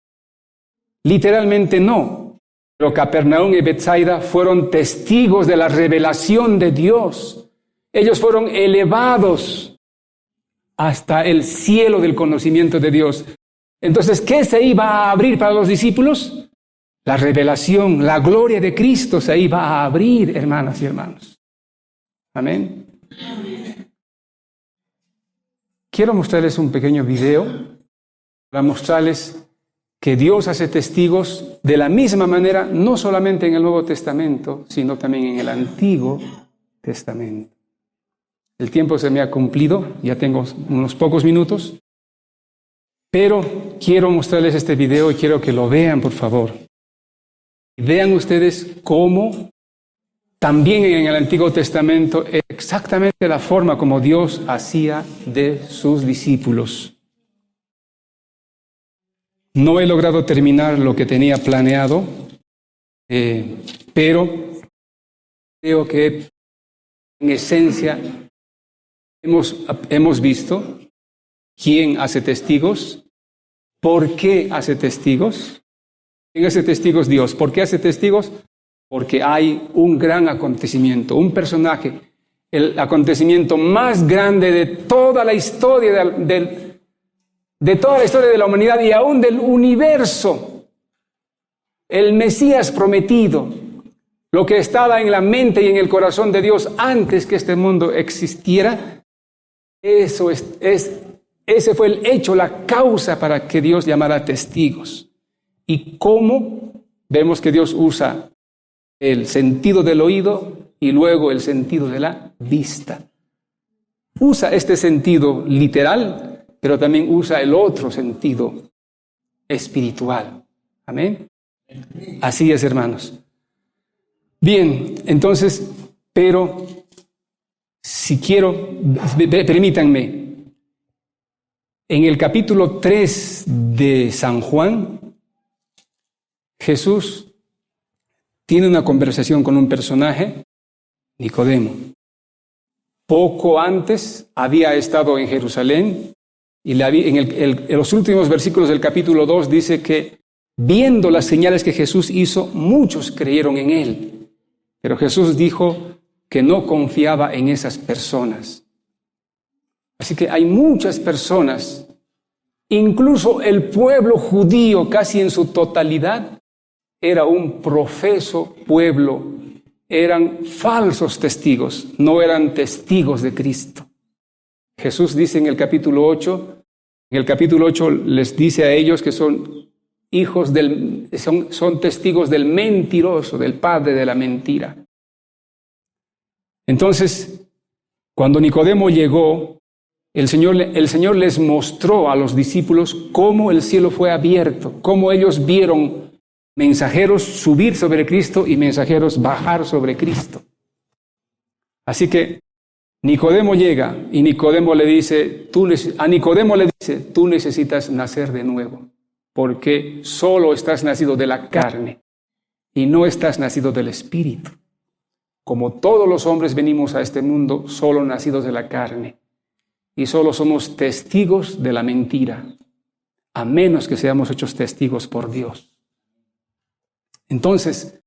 Literalmente no. Pero Capernaum y Betsaida fueron testigos de la revelación de Dios. Ellos fueron elevados hasta el cielo del conocimiento de Dios. Entonces, ¿qué se iba a abrir para los discípulos? La revelación, la gloria de Cristo se iba a abrir, hermanas y hermanos. Amén. Quiero mostrarles un pequeño video para mostrarles que Dios hace testigos de la misma manera, no solamente en el Nuevo Testamento, sino también en el Antiguo Testamento. El tiempo se me ha cumplido, ya tengo unos pocos minutos, pero quiero mostrarles este video y quiero que lo vean, por favor. Vean ustedes cómo también en el Antiguo Testamento exactamente la forma como Dios hacía de sus discípulos. No he logrado terminar lo que tenía planeado, pero creo que en esencia hemos visto quién hace testigos, por qué hace testigos. ¿Quién hace testigos? Dios. ¿Por qué hace testigos? Porque hay un gran acontecimiento, un personaje, el acontecimiento más grande de toda la historia de toda la historia de la humanidad y aún del universo. El Mesías prometido, lo que estaba en la mente y en el corazón de Dios antes que este mundo existiera, ese fue el hecho, la causa para que Dios llamara testigos. Y cómo vemos que Dios usa el sentido del oído y luego el sentido de la vista. Usa este sentido literal, pero también usa el otro sentido espiritual. Amén. Así es, hermanos. Bien, entonces, pero si quiero, permítanme, en el capítulo 3 de San Juan, Jesús tiene una conversación con un personaje, Nicodemo. Poco antes había estado en Jerusalén y en los últimos versículos del capítulo 2 dice que viendo las señales que Jesús hizo, muchos creyeron en él. Pero Jesús dijo que no confiaba en esas personas. Así que hay muchas personas, incluso el pueblo judío casi en su totalidad, era un profeso pueblo, eran falsos testigos, no eran testigos de Cristo. Jesús dice en el capítulo 8 les dice a ellos que son hijos son testigos del mentiroso, del padre de la mentira. Entonces, cuando Nicodemo llegó, el Señor les mostró a los discípulos cómo el cielo fue abierto, cómo ellos vieron mensajeros subir sobre Cristo y mensajeros bajar sobre Cristo. Así que Nicodemo llega y Nicodemo le dice, tú necesitas nacer de nuevo, porque solo estás nacido de la carne y no estás nacido del Espíritu. Como todos los hombres venimos a este mundo solo nacidos de la carne y solo somos testigos de la mentira, a menos que seamos hechos testigos por Dios. Entonces,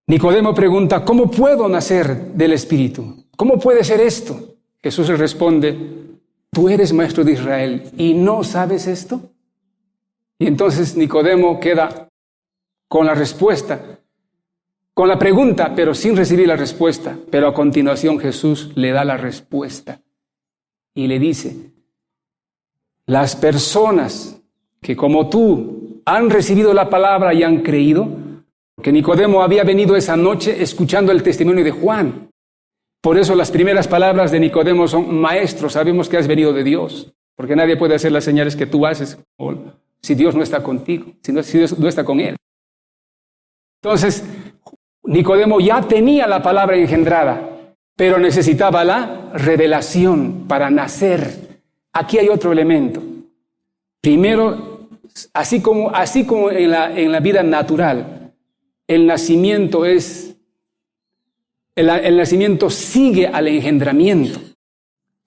Nicodemo pregunta, ¿cómo puedo nacer del Espíritu? ¿Cómo puede ser esto? Jesús le responde, ¿tú eres maestro de Israel y no sabes esto? Y entonces Nicodemo queda con la respuesta, con la pregunta, pero sin recibir la respuesta. Pero a continuación Jesús le da la respuesta. y le dice, las personas que como tú han recibido la palabra y han creído, porque Nicodemo había venido esa noche escuchando el testimonio de Juan. Por eso las primeras palabras de Nicodemo son, maestro, sabemos que has venido de Dios, porque nadie puede hacer las señales que tú haces si Dios no está contigo, si Dios no está con él. Entonces, Nicodemo ya tenía la palabra engendrada, pero necesitaba la revelación para nacer. Aquí hay otro elemento. Primero, así como en la vida natural, el nacimiento sigue al engendramiento.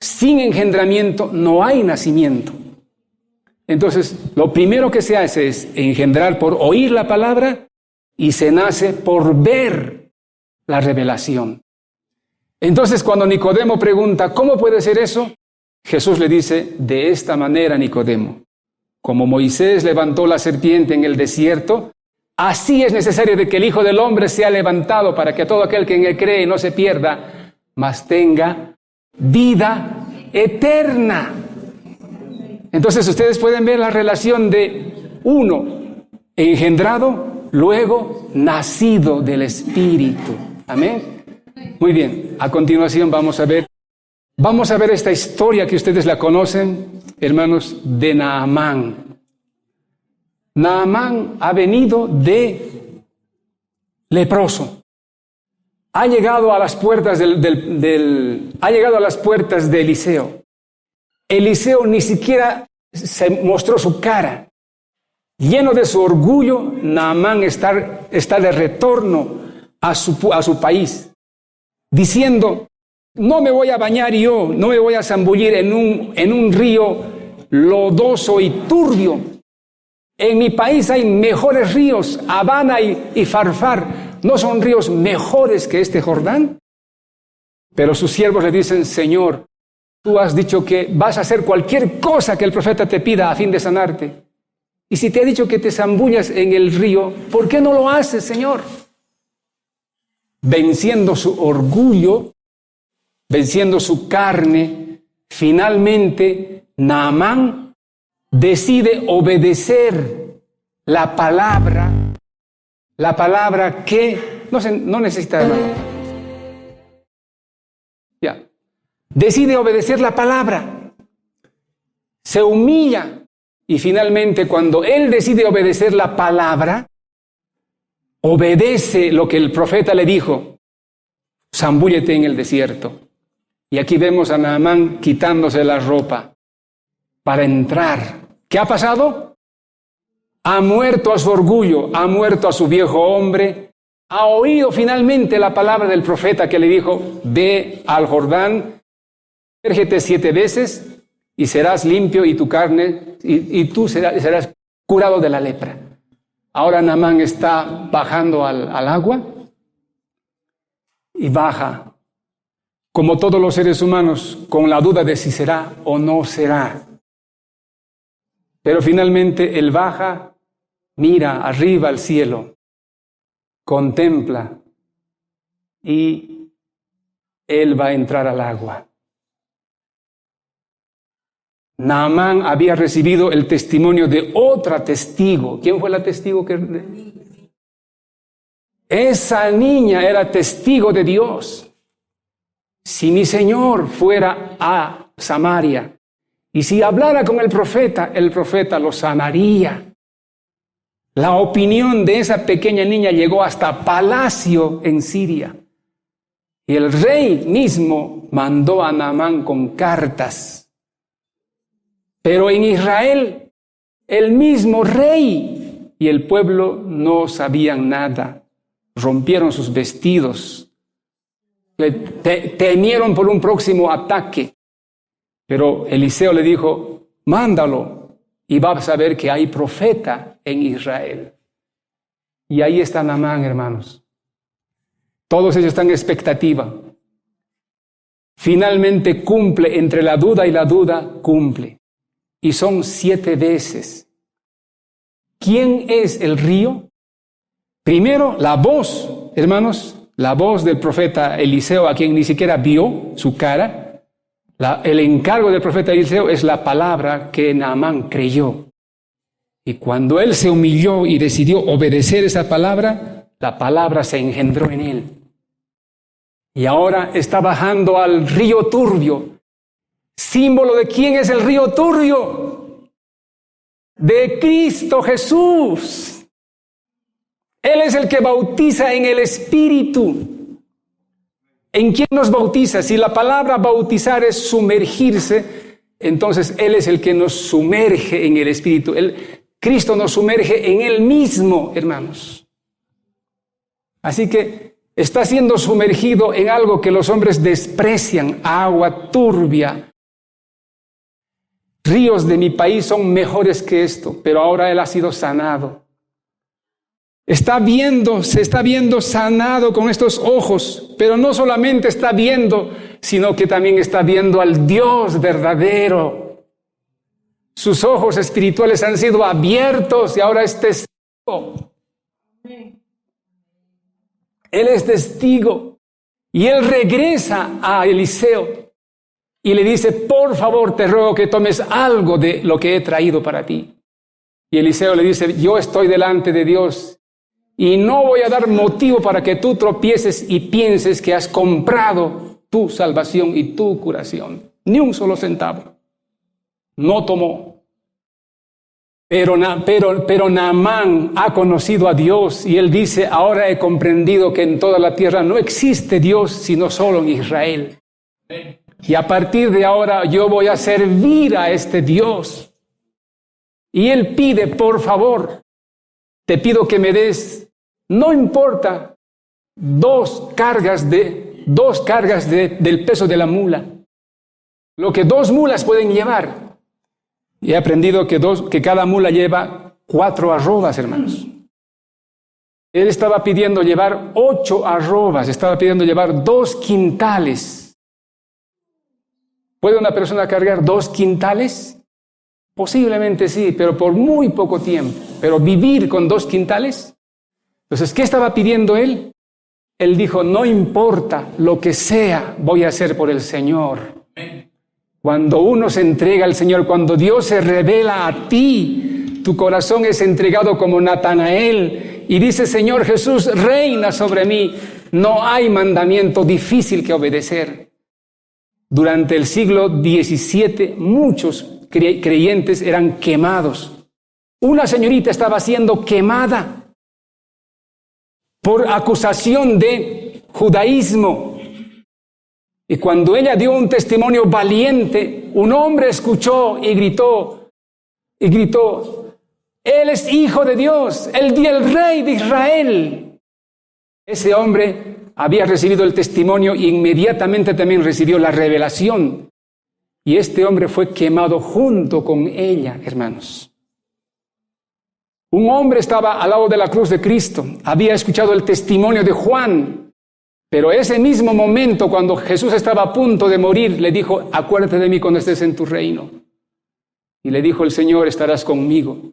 Sin engendramiento no hay nacimiento. Entonces, lo primero que se hace es engendrar por oír la palabra y se nace por ver la revelación. Entonces, cuando Nicodemo pregunta, ¿cómo puede ser eso? Jesús le dice, de esta manera, Nicodemo, como Moisés levantó la serpiente en el desierto, así es necesario de que el Hijo del Hombre sea levantado para que todo aquel que en él cree no se pierda, mas tenga vida eterna. Entonces ustedes pueden ver la relación de uno engendrado, luego nacido del Espíritu. Amén. Muy bien, a continuación vamos a ver esta historia que ustedes la conocen, hermanos, de Naamán. Naamán ha venido de leproso. Ha llegado a las puertas de Eliseo. Eliseo ni siquiera se mostró su cara. Lleno de su orgullo, Naamán está de retorno a su país, diciendo, no me voy a bañar yo, no me voy a zambullir en un río lodoso y turbio. En mi país hay mejores ríos, Abana y Farfar. ¿No son ríos mejores que este Jordán? Pero sus siervos le dicen, Señor, tú has dicho que vas a hacer cualquier cosa que el profeta te pida a fin de sanarte. Y si te ha dicho que te zambullas en el río, ¿por qué no lo haces, Señor? Venciendo su orgullo, venciendo su carne, finalmente Naamán decide obedecer la palabra que no necesita hermano. Ya. Decide obedecer la palabra. Se humilla y finalmente cuando él decide obedecer la palabra, obedece lo que el profeta le dijo, zambúllete en el desierto. Y aquí vemos a Naamán quitándose la ropa para entrar. ¿Qué ha pasado? Ha muerto a su orgullo, ha muerto a su viejo hombre, ha oído finalmente la palabra del profeta que le dijo, ve al Jordán, sumérgete 7 veces y serás limpio y tu carne, y tú serás curado de la lepra. Ahora Naamán está bajando al agua y baja, como todos los seres humanos, con la duda de si será o no será. Pero finalmente él baja, mira arriba al cielo, contempla y él va a entrar al agua. Naamán había recibido el testimonio de otra testigo. ¿Quién fue la testigo que? Esa niña era testigo de Dios. Si mi Señor fuera a Samaria y si hablara con el profeta lo sanaría. La opinión de esa pequeña niña llegó hasta palacio en Siria. Y el rey mismo mandó a Naamán con cartas. Pero en Israel, el mismo rey y el pueblo no sabían nada. Rompieron sus vestidos. Temieron por un próximo ataque. Pero Eliseo le dijo, mándalo y va a saber que hay profeta en Israel. Y ahí está Naamán, hermanos. Todos ellos están en expectativa. Finalmente cumple, entre la duda y la duda, cumple. Y son 7 veces. ¿Quién es el río? Primero, la voz, hermanos, la voz del profeta Eliseo, a quien ni siquiera vio su cara. El encargo del profeta Eliseo es la palabra que Naamán creyó. Y cuando él se humilló y decidió obedecer esa palabra, la palabra se engendró en él. Y ahora está bajando al río turbio. ¿Símbolo de quién es el río turbio? De Cristo Jesús. Él es el que bautiza en el Espíritu. ¿En quién nos bautiza? Si la palabra bautizar es sumergirse, entonces Él es el que nos sumerge en el Espíritu. Cristo nos sumerge en Él mismo, hermanos. Así que está siendo sumergido en algo que los hombres desprecian, agua turbia. Ríos de mi país son mejores que esto, pero ahora Él ha sido sanado. Se está viendo sanado con estos ojos, pero no solamente está viendo, sino que también está viendo al Dios verdadero. Sus ojos espirituales han sido abiertos y ahora es testigo. Él es testigo. Y él regresa a Eliseo y le dice, por favor, te ruego que tomes algo de lo que he traído para ti. Y Eliseo le dice, yo estoy delante de Dios y no voy a dar motivo para que tú tropieces y pienses que has comprado tu salvación y tu curación. Ni un solo centavo. No tomó. Pero Naamán ha conocido a Dios y él dice, ahora he comprendido que en toda la tierra no existe Dios sino solo en Israel. Y a partir de ahora yo voy a servir a este Dios. Y él pide, por favor, te pido que me des, no importa, dos cargas del peso de la mula. Lo que 2 mulas pueden llevar. Y he aprendido que cada mula lleva 4 arrobas, hermanos. Él estaba pidiendo llevar 8 arrobas, estaba pidiendo llevar 2 quintales. ¿Puede una persona cargar 2 quintales? Posiblemente sí, pero por muy poco tiempo. Pero vivir con 2 quintales. Entonces, ¿qué estaba pidiendo él? Él dijo, no importa lo que sea, voy a hacer por el Señor. Cuando uno se entrega al Señor, cuando Dios se revela a ti, tu corazón es entregado como Natanael y dice, Señor Jesús, reina sobre mí. No hay mandamiento difícil que obedecer. Durante el siglo XVII, muchos creyentes eran quemados. Una señorita estaba siendo quemada por acusación de judaísmo. Y cuando ella dio un testimonio valiente, un hombre escuchó y gritó, Él es hijo de Dios, el rey de Israel. Ese hombre había recibido el testimonio e inmediatamente también recibió la revelación. Y este hombre fue quemado junto con ella, hermanos. Un hombre estaba al lado de la cruz de Cristo, había escuchado el testimonio de Juan, pero ese mismo momento, cuando Jesús estaba a punto de morir, le dijo, acuérdate de mí cuando estés en tu reino. Y le dijo el Señor, estarás conmigo.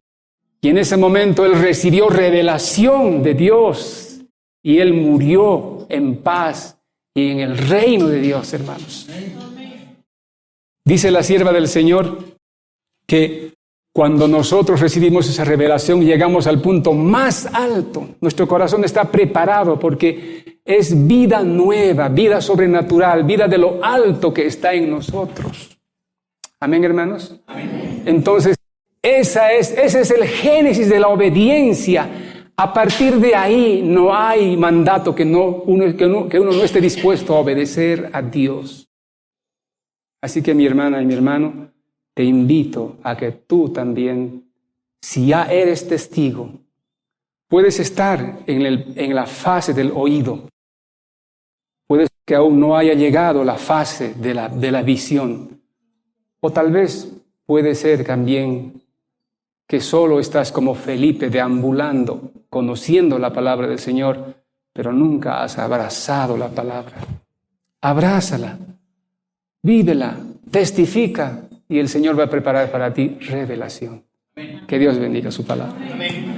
Y en ese momento él recibió revelación de Dios y él murió en paz y en el reino de Dios, hermanos. Dice la sierva del Señor que cuando nosotros recibimos esa revelación, llegamos al punto más alto. Nuestro corazón está preparado porque es vida nueva, vida sobrenatural, vida de lo alto que está en nosotros. Amén, hermanos. Amén. Entonces, ese es el génesis de la obediencia. A partir de ahí no hay mandato que uno no esté dispuesto a obedecer a Dios. Así que mi hermana y mi hermano, te invito a que tú también, si ya eres testigo, puedes estar en la fase del oído. Puede ser que aún no haya llegado la fase de la visión. O tal vez puede ser también que solo estás como Felipe deambulando, conociendo la palabra del Señor, pero nunca has abrazado la palabra. Abrázala, vívela, testifica. Y el Señor va a preparar para ti revelación. Que Dios bendiga su palabra. Amén.